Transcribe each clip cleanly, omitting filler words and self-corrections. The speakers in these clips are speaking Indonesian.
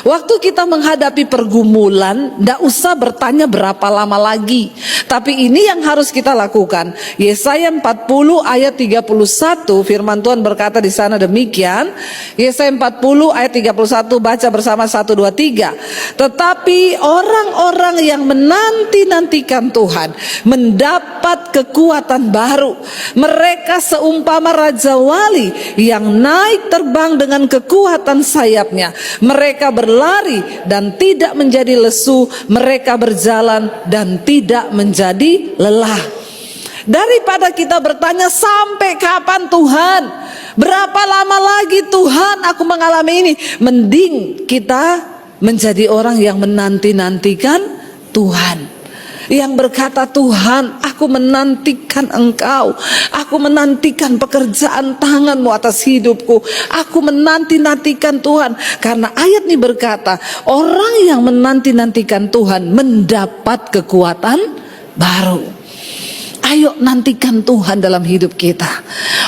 Waktu kita menghadapi pergumulan, tidak usah bertanya berapa lama lagi. Tapi ini yang harus kita lakukan. Yesaya 40 ayat 31, firman Tuhan berkata di sana demikian. Yesaya 40 ayat 31, baca bersama 1, 2, 3. Tetapi orang-orang yang menanti-nantikan Tuhan mendapat kekuatan baru. Mereka seumpama raja wali yang naik terbang dengan kekuatan sayapnya. Mereka berlari dan tidak menjadi lesu, mereka berjalan dan tidak menjadi lelah. Daripada kita bertanya sampai kapan Tuhan, berapa lama lagi Tuhan aku mengalami ini, mending kita menjadi orang yang menanti-nantikan Tuhan, yang berkata, Tuhan, aku menantikan Engkau, aku menantikan pekerjaan tangan-Mu atas hidupku, aku menanti-nantikan Tuhan. Karena ayat ini berkata, orang yang menanti-nantikan Tuhan mendapat kekuatan baru. Ayo nantikan Tuhan dalam hidup kita.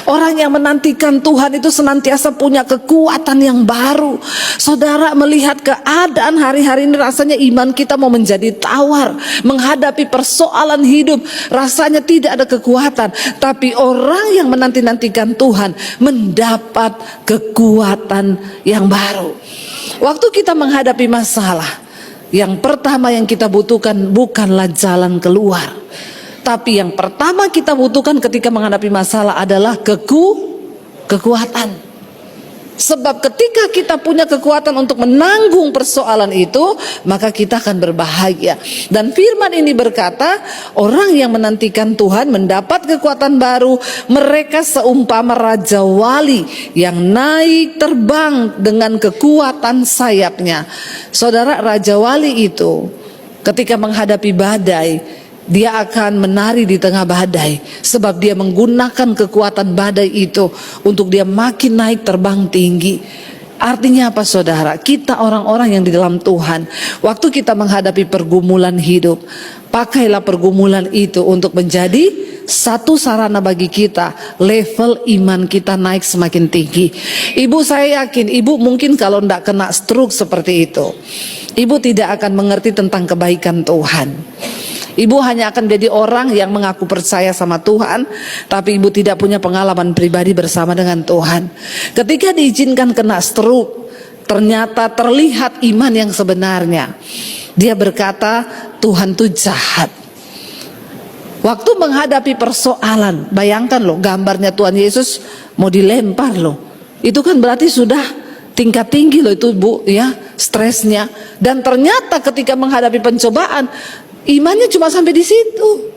Orang yang menantikan Tuhan itu senantiasa punya kekuatan yang baru. Saudara melihat keadaan hari-hari ini, rasanya iman kita mau menjadi tawar. Menghadapi persoalan hidup rasanya tidak ada kekuatan. Tapi orang yang menanti-nantikan Tuhan mendapat kekuatan yang baru. Waktu kita menghadapi masalah, yang pertama yang kita butuhkan bukanlah jalan keluar, tapi yang pertama kita butuhkan ketika menghadapi masalah adalah kekuatan. Sebab ketika kita punya kekuatan untuk menanggung persoalan itu, maka kita akan berbahagia. Dan firman ini berkata, orang yang menantikan Tuhan mendapat kekuatan baru. Mereka seumpama raja wali yang naik terbang dengan kekuatan sayapnya. Saudara, raja wali itu ketika menghadapi badai, dia akan menari di tengah badai, sebab dia menggunakan kekuatan badai itu untuk dia makin naik terbang tinggi. Artinya apa saudara? Kita orang-orang yang di dalam Tuhan, waktu kita menghadapi pergumulan hidup, pakailah pergumulan itu untuk menjadi satu sarana bagi kita, level iman kita naik semakin tinggi. Ibu, saya yakin ibu mungkin kalau tidak kena stroke seperti itu, ibu tidak akan mengerti tentang kebaikan Tuhan. Ibu hanya akan jadi orang yang mengaku percaya sama Tuhan, tapi ibu tidak punya pengalaman pribadi bersama dengan Tuhan. Ketika diizinkan kena stroke, ternyata terlihat iman yang sebenarnya. Dia berkata, Tuhan tuh jahat. Waktu menghadapi persoalan, bayangkan loh, gambarnya Tuhan Yesus mau dilempar loh. Itu kan berarti sudah tingkat tinggi loh itu bu, ya, stresnya. Dan ternyata ketika menghadapi pencobaan, imannya cuma sampai di situ.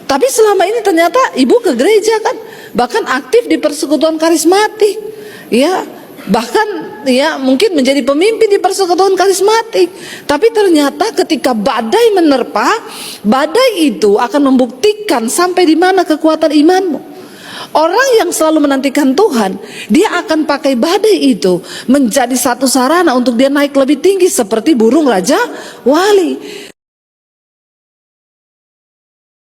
Tapi selama ini ternyata ibu ke gereja kan, bahkan aktif di persekutuan karismatik, ya, bahkan ya mungkin menjadi pemimpin di persekutuan karismatik. Tapi ternyata ketika badai menerpa, badai itu akan membuktikan sampai di mana kekuatan imanmu. Orang yang selalu menantikan Tuhan, dia akan pakai badai itu menjadi satu sarana untuk dia naik lebih tinggi seperti burung raja wali.